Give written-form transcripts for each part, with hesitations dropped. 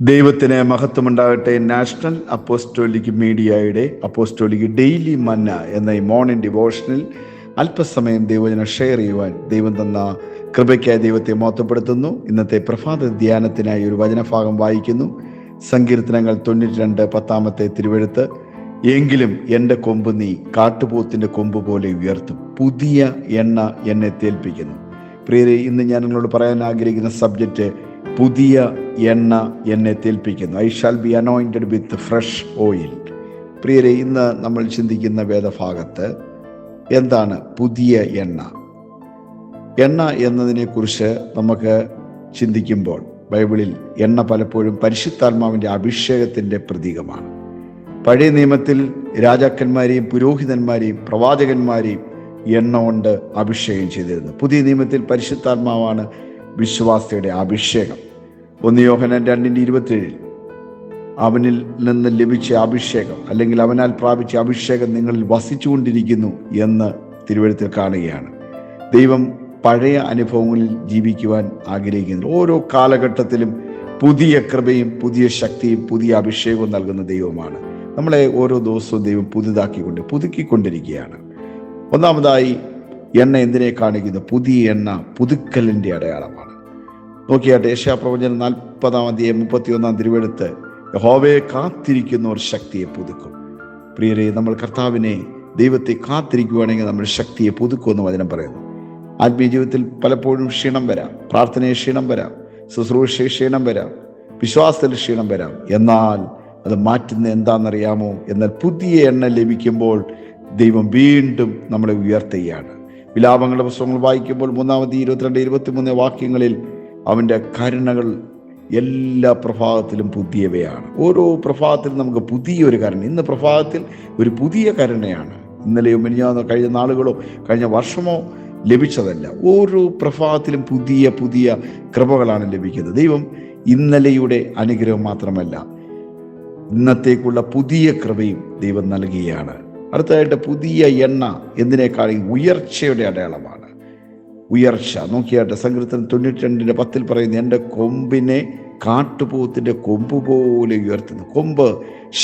ദൈവത്തിന് മഹത്വമുണ്ടാകട്ടെ. National apostolic മീഡിയയുടെ അപ്പോസ്റ്റോലിക് ഡെയിലി മന്ന എന്ന ഈ മോർണിംഗ് ഡിവോഷനിൽ അല്പസമയം ദൈവവചനം ഷെയർ ചെയ്യുവാൻ ദൈവം തന്ന കൃപയ്ക്കായി ദൈവത്തെ മഹത്വപ്പെടുത്തുന്നു. ഇന്നത്തെ പ്രഭാത ധ്യാനത്തിനായി ഒരു വചനഭാഗം വായിക്കുന്നു. സങ്കീർത്തനങ്ങൾ 92 തിരുവെഴുത്ത്. എങ്കിലും എൻ്റെ കൊമ്പ് നീ കാട്ടുപോത്തിൻ്റെ കൊമ്പ് പോലെ ഉയർത്തും, പുതിയ എണ്ണ എന്നെ തേൽപ്പിക്കുന്നു. പ്രിയരെ, ഇന്ന് ഞാൻ നിങ്ങളോട് പറയാൻ ആഗ്രഹിക്കുന്ന സബ്ജക്റ്റ് പുതിയ എണ്ണ എന്നെ തേൽപ്പിക്കുന്നു. I shall be anointed with fresh oil. പ്രിയരെ, ഇന്ന് നമ്മൾ ചിന്തിക്കുന്ന വേദഭാഗത്ത് എന്താണ് പുതിയ എണ്ണ? എണ്ണ എന്നതിനെക്കുറിച്ച് നമുക്ക് ചിന്തിക്കുമ്പോൾ ബൈബിളിൽ എണ്ണ പലപ്പോഴും പരിശുദ്ധാത്മാവിൻ്റെ അഭിഷേകത്തിൻ്റെ പ്രതീകമാണ്. പഴയ നിയമത്തിൽ രാജാക്കന്മാരെയും പുരോഹിതന്മാരെയും പ്രവാചകന്മാരെയും എണ്ണ കൊണ്ട് അഭിഷേകം ചെയ്തിരുന്നു. പുതിയ നിയമത്തിൽ പരിശുദ്ധാത്മാവാണ് വിശ്വാസിയുടെ അഭിഷേകം. 1 യോഹന്നാൻ 2:27 അവനിൽ നിന്ന് ലഭിച്ച അഭിഷേകം, അല്ലെങ്കിൽ അവനാൽ പ്രാപിച്ച അഭിഷേകം നിങ്ങളിൽ വസിച്ചുകൊണ്ടിരിക്കുന്നു എന്ന് തിരുവെഴുത്തിൽ കാണുകയാണ്. ദൈവം പഴയ അനുഭവങ്ങളിൽ ജീവിക്കുവാൻ ആഗ്രഹിക്കുന്നു. ഓരോ കാലഘട്ടത്തിലും പുതിയ കൃപയും പുതിയ ശക്തിയും പുതിയ അഭിഷേകവും നൽകുന്ന ദൈവമാണ്. നമ്മളെ ഓരോ ദിവസവും ദൈവം പുതുക്കിക്കൊണ്ടിരിക്കുകയാണ്. ഒന്നാമതായി എണ്ണ എന്തിനെ കാണിക്കുന്നു? പുതിയ എണ്ണ പുതുക്കലിൻ്റെ അടയാളമാണ്. നോക്കിയാട്ടെ, യെശയ്യാപ്രവചനം 40:31 തിരുവെഴുത്ത്, യഹോവയെ കാത്തിരിക്കുന്നവർ ശക്തിയെ പുതുക്കും. പ്രിയരെ, നമ്മൾ കർത്താവിനെ, ദൈവത്തെ കാത്തിരിക്കുകയാണെങ്കിൽ നമ്മൾ ശക്തിയെ പുതുക്കുമെന്ന് വചനം പറയുന്നു. ആത്മീയ ജീവിതത്തിൽ പലപ്പോഴും ക്ഷീണം വരാം, പ്രാർത്ഥനയിൽ ക്ഷീണം വരാം, ശുശ്രൂഷയിൽ ക്ഷീണം വരാം, വിശ്വാസത്തിൽ ക്ഷീണം വരാം. എന്നാൽ അത് മാറ്റുന്ന എന്താണെന്നറിയാമോ? എന്നാൽ പുതിയ എണ്ണ ലഭിക്കുമ്പോൾ ദൈവം വീണ്ടും നമ്മളെ ഉയർത്തുകയാണ്. വിലാപങ്ങളുടെ പുസ്തകങ്ങൾ വായിക്കുമ്പോൾ 3:22-23 വാക്യങ്ങളിൽ അവൻ്റെ കരുണകൾ എല്ലാ പ്രഭാതത്തിലും പുതിയവയാണ്. ഓരോ പ്രഭാതത്തിലും നമുക്ക് പുതിയൊരു കരുണ. ഇന്ന് പ്രഭാതത്തിൽ ഒരു പുതിയ കരുണയാണ്. ഇന്നലെയോ മിനിഞ്ഞാന്നോ കഴിഞ്ഞ നാളുകളോ കഴിഞ്ഞ വർഷമോ ലഭിച്ചതല്ല. ഓരോ പ്രഭാതത്തിലും പുതിയ പുതിയ കൃപകളാണ് ലഭിക്കുന്നത്. ദൈവം ഇന്നലെയുടെ അനുഗ്രഹം മാത്രമല്ല, ഇന്നത്തേക്കുള്ള പുതിയ കൃപയും ദൈവം നൽകുകയാണ്. അടുത്തതായിട്ട് പുതിയ എണ്ണ എന്തിനേക്കാൾ ഉയർച്ചയുടെ അടയാളമാണ്. ഉയർച്ച നോക്കിയാട്ടെ, സങ്കീർത്തനം 92:10 പറയുന്നു, എൻ്റെ കൊമ്പിനെ കാട്ടുപോത്തിൻ്റെ കൊമ്പ് പോലെ ഉയർത്തുന്നു. കൊമ്പ്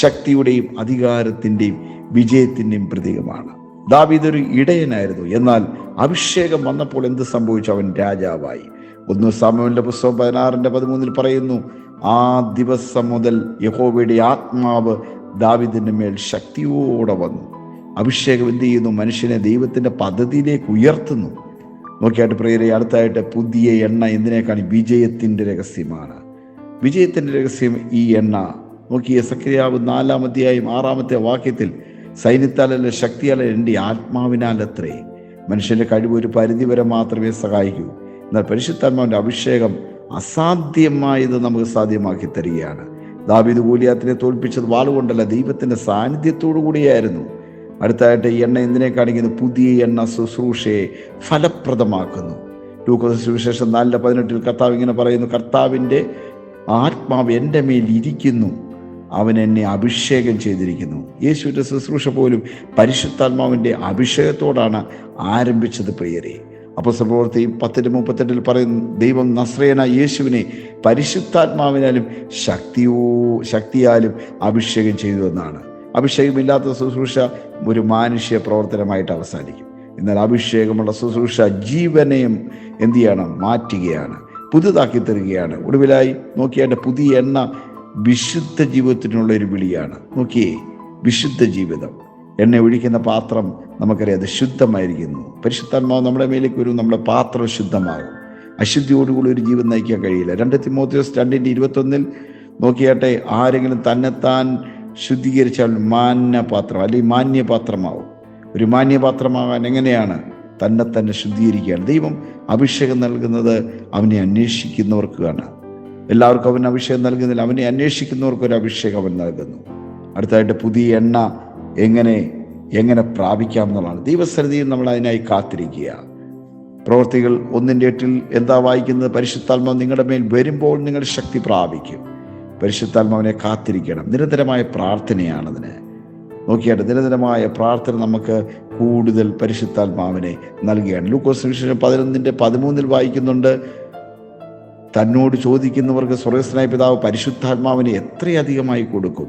ശക്തിയുടെയും അധികാരത്തിൻ്റെയും വിജയത്തിൻ്റെയും പ്രതീകമാണ്. ദാവീദ് ഒരു ഇടയനായിരുന്നു. എന്നാൽ അഭിഷേകം വന്നപ്പോൾ എന്ത് സംഭവിച്ചു? അവൻ രാജാവായി. 1 സാമുവേലിന്റെ പുസ്തകം 16:13 പറയുന്നു, ആ ദിവസം മുതൽ യഹോവയുടെ ആത്മാവ് ദാവീദിന്റെ മേൽ ശക്തിയോടെ വന്നു. അഭിഷേകം എന്ത് ചെയ്യുന്നു? മനുഷ്യനെ ദൈവത്തിൻ്റെ പദ്ധതിയിലേക്ക് ഉയർത്തുന്നു. നോക്കിയായിട്ട് പ്രിയരെ, അടുത്തായിട്ട് പുതിയ എണ്ണ എന്തിനേക്കാണ്? വിജയത്തിൻ്റെ രഹസ്യമാണ്. വിജയത്തിൻ്റെ രഹസ്യം ഈ എണ്ണ. നോക്കിയ സക്രിയാവ് 4:6 സൈന്യത്താലല്ല ശക്തിയാലല്ല എൻ്റെ ആത്മാവിനാലത്രേ. മനുഷ്യൻ്റെ കഴിവ് ഒരു പരിധിവരെ മാത്രമേ സഹായിക്കൂ. എന്നാൽ പരിശുദ്ധാത്മാവിൻ്റെ അഭിഷേകം അസാധ്യമായത് നമുക്ക് സാധ്യമാക്കി തരികയാണ്. ദാവീദ് ഗോലിയാത്തിനെ തോൽപ്പിച്ചത് വാളുകൊണ്ടല്ല, ദൈവത്തിൻ്റെ സാന്നിധ്യത്തോടു കൂടിയായിരുന്നു. അടുത്തായിട്ട് ഈ എണ്ണ എന്തിനെ കാണിക്കുന്നു? പുതിയ എണ്ണ ശുശ്രൂഷയെ ഫലപ്രദമാക്കുന്നു. ലൂക്കോസ് സുവിശേഷം 4:18 കർത്താവ് ഇങ്ങനെ പറയുന്നു, കർത്താവിൻ്റെ ആത്മാവ് എൻ്റെ മേൽ ഇരിക്കുന്നു, അവൻ എന്നെ അഭിഷേകം ചെയ്തിരിക്കുന്നു. യേശുവിൻ്റെ ശുശ്രൂഷ പോലും പരിശുദ്ധാത്മാവിൻ്റെ അഭിഷേകത്തോടാണ് ആരംഭിച്ചത്. പ്രിയരെ, അപ്പോസ്തല പ്രവൃത്തി 10:38 പറയുന്നു, ദൈവം നസ്രയനായ യേശുവിനെ പരിശുദ്ധാത്മാവിനാലും ശക്തിയാലും അഭിഷേകം ചെയ്തു എന്നാണ്. അഭിഷേകമില്ലാത്ത ശുശ്രൂഷ ഒരു മാനുഷ്യ പ്രവർത്തനമായിട്ട് അവസാനിക്കും. എന്നാൽ അഭിഷേകമുള്ള ശുശ്രൂഷ ജീവനെയും എന്ത് ചെയ്യണം? മാറ്റുകയാണ്, പുതുതാക്കി തരികയാണ്. ഒടുവിലായി നോക്കിയായിട്ട് പുതിയ എണ്ണ വിശുദ്ധ ജീവിതത്തിനുള്ള ഒരു വിളിയാണ്. നോക്കിയേ, വിശുദ്ധ ജീവിതം. എണ്ണ ഒഴിക്കുന്ന പാത്രം നമുക്കറിയാം, അത് ശുദ്ധമായിരിക്കുന്നു. പരിശുദ്ധാത്മാവ് നമ്മുടെ മേലേക്ക് വരും, നമ്മുടെ പാത്രം ശുദ്ധമാകും. അശുദ്ധിയോടുകൂടി ഒരു ജീവൻ നയിക്കാൻ കഴിയില്ല. 2 തിമോഥെയോസ് 2:21 നോക്കിയാട്ടെ, ആരെങ്കിലും തന്നെത്താൻ ശുദ്ധീകരിച്ചാൽ മാന്യപാത്രം അല്ലെങ്കിൽ മാന്യപാത്രമാവും. ഒരു മാന്യപാത്രമാകാൻ എങ്ങനെയാണ്? തന്നെ ശുദ്ധീകരിക്കുകയാണ്. ദൈവം അഭിഷേകം നൽകുന്നത് അവനെ അന്വേഷിക്കുന്നവർക്കാണ്. എല്ലാവർക്കും അവൻ അഭിഷേകം നൽകുന്നില്ല, അവനെ അന്വേഷിക്കുന്നവർക്ക് ഒരു അഭിഷേകം അവൻ നൽകുന്നു. അടുത്തായിട്ട് പുതിയ എണ്ണ എങ്ങനെ പ്രാപിക്കാം എന്നുള്ളതാണ്. ദൈവസന്നിധിയിൽ നമ്മൾ അതിനായി കാത്തിരിക്കുക. പ്രവൃത്തികൾ 1:8 എന്താ വായിക്കുന്നത്? പരിശുദ്ധാത്മാവ് നിങ്ങളുടെ മേൽ വരുമ്പോൾ നിങ്ങൾ ശക്തി പ്രാപിക്കും. പരിശുദ്ധാത്മാവിനെ കാത്തിരിക്കണം. നിരന്തരമായ പ്രാർത്ഥനയാണതിന്. നോക്കിയാട്ട്, നിരന്തരമായ പ്രാർത്ഥന നമുക്ക് കൂടുതൽ പരിശുദ്ധാത്മാവിനെ നൽകുകയാണ്. ലൂക്കോസ് സുവിശേഷം 11:13 വായിക്കുന്നുണ്ട്, തന്നോട് ചോദിക്കുന്നവർക്ക് സ്വർഗസ്ഥനായ പിതാവ് പരിശുദ്ധാത്മാവിനെ എത്രയധികമായി കൊടുക്കും.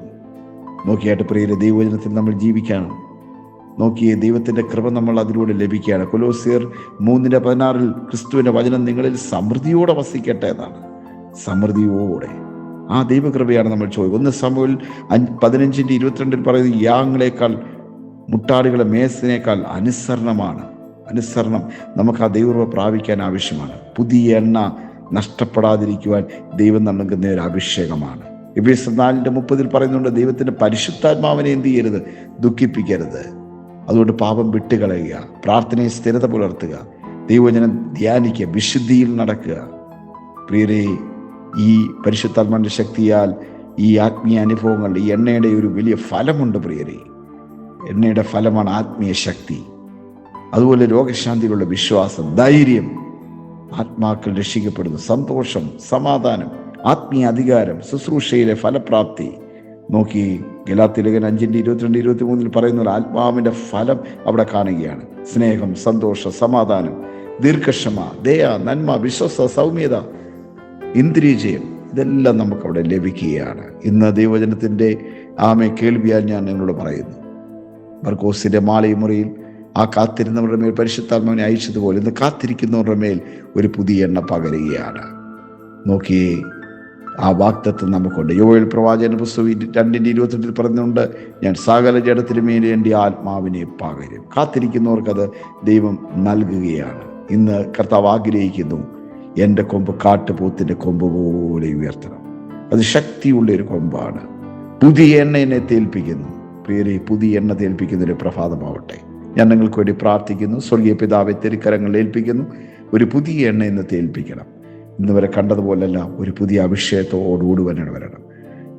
നോക്കിയായിട്ട് പ്രിയരെ, ദൈവവചനത്തിൽ നമ്മൾ ജീവിക്കണം. നോക്കിയേ, ദൈവത്തിൻ്റെ കൃപ നമ്മൾ അതിലൂടെ ലഭിക്കുകയാണ്. കൊലോസ്യർ 3:16 ക്രിസ്തുവിൻ്റെ വചനം നിങ്ങളിൽ സമൃദ്ധിയോടെ വസിക്കട്ടെ എന്നാണ്. സമൃദ്ധിയോടെ ആ ദൈവകൃപയാണ് നമ്മൾ ചോദിക്കുന്നത്. 1 ശമൂവേൽ 15:22 പറയുന്നത്, യാങ്ങളെക്കാൾ മുട്ടാടുകളെ മേസിനേക്കാൾ അനുസരണം നമുക്ക് ആ ദൈവകൃപ പ്രാപിക്കാൻ ആവശ്യമാണ്. പുതിയ എണ്ണ നഷ്ടപ്പെടാതിരിക്കുവാൻ ദൈവം നൽകുന്ന ഒരു അഭിഷേകമാണ്. എഫേസ്യർ 4:30 പറയുന്നുണ്ട്, ദൈവത്തിൻ്റെ പരിശുദ്ധാത്മാവിനെ എന്ത് ചെയ്യരുത്, ദുഃഖിപ്പിക്കരുത്. അതുകൊണ്ട് പാപം വിട്ടുകളയുക, പ്രാർത്ഥനയെ സ്ഥിരത പുലർത്തുക, ദൈവവചനം ധ്യാനിക്കുക, വിശുദ്ധിയിൽ നടക്കുക. പ്രിയരെ, ഈ പരിശുദ്ധാത്മാവിൻ്റെ ശക്തിയാൽ ഈ ആത്മീയ അനുഭവങ്ങൾ, ഈ എണ്ണയുടെ ഒരു വലിയ ഫലമുണ്ട് പ്രിയരെ. എണ്ണയുടെ ഫലമാണ് ആത്മീയ ശക്തി. അതുപോലെ രോഗശാന്തികളുടെ വിശ്വാസം, ധൈര്യം, ആത്മാക്കൾ രക്ഷിക്കപ്പെടുന്നു, സന്തോഷം, സമാധാനം, ആത്മീയ അധികാരം, ശുശ്രൂഷയിലെ ഫലപ്രാപ്തി. നോക്കി, ഗലാത്യലേഖനം 5:22-23 പറയുന്ന ആത്മാവിൻ്റെ ഫലം അവിടെ കാണുകയാണ്. സ്നേഹം, സന്തോഷം, സമാധാനം, ദീർഘക്ഷമ, ദയ, നന്മ, വിശ്വസ്ത, സൗമ്യത, ഇന്ദ്രിയജയം, ഇതെല്ലാം നമുക്കവിടെ ലഭിക്കുകയാണ്. ഇന്ന് ദൈവവചനത്തിൻ്റെ കേൾവിയാൽ ഞാൻ നിങ്ങളോട് പറയുന്നു, മർക്കോസിൻ്റെ മാലമുറിയിൽ ആ കാത്തിരുന്നവരുടെ മേൽ പരിശുദ്ധാത്മാവിനെ അയച്ചതുപോലെ ഇന്ന് കാത്തിരിക്കുന്നവരുടെ മേൽ ഒരു പുതിയ എണ്ണ പകരുകയാണ്. നോക്കിയേ, ആ വാഗ്ദത്തം നമുക്കുണ്ട്. യോവേൽ പ്രവാചകൻ പുസ്തകം 2:28 പറയുന്നുണ്ട്, ഞാൻ സകല ജഡത്തിനുമേൽ എൻ്റെ ആത്മാവിനെ പകരും. കാത്തിരിക്കുന്നവർക്കത് ദൈവം നൽകുകയാണ്. ഇന്ന് കർത്താവ് ആഗ്രഹിക്കുന്നു, എൻ്റെ കൊമ്പ് കാട്ടുപോത്തിൻ്റെ കൊമ്പ് പോലെ ഉയർത്തണം. അത് ശക്തിയുള്ള ഒരു കൊമ്പാണ്. പുതിയ എണ്ണ എന്നെ തേൽപ്പിക്കുന്നു. പ്രിയരെ, പുതിയ എണ്ണ തേൽപ്പിക്കുന്നൊരു പ്രഭാതമാവട്ടെ. ഞാൻ നിങ്ങൾക്ക് വേണ്ടി പ്രാർത്ഥിക്കുന്നു. സ്വർഗീയ പിതാവെ, തിരുക്കരങ്ങളിൽ ഏൽപ്പിക്കുന്നു. ഒരു പുതിയ എണ്ണ ഇന്ന് തേൽപ്പിക്കണം. ഇന്ന് വരെ കണ്ടതുപോലല്ല, ഒരു പുതിയ അഭിഷേകത്തോടുകൂടി വരണം.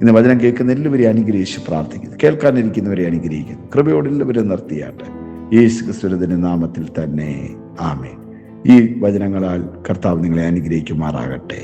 ഇന്ന് വചനം കേൾക്കുന്ന എല്ലാവരെയും അനുഗ്രഹിച്ച് പ്രാർത്ഥിക്കുന്നു. കേൾക്കാനിരിക്കുന്നവരെ അനുഗ്രഹിക്കുന്നു. കൃപയോടെ എല്ലാവരും നിർത്തിയാട്ടെ. യേശു ക്രിസ്തുവിന്റെ നാമത്തിൽ തന്നെ ആമേൻ. ഈ വചനങ്ങളാൽ കർത്താവ് നിങ്ങളെ അനുഗ്രഹിക്കുമാറാകട്ടെ.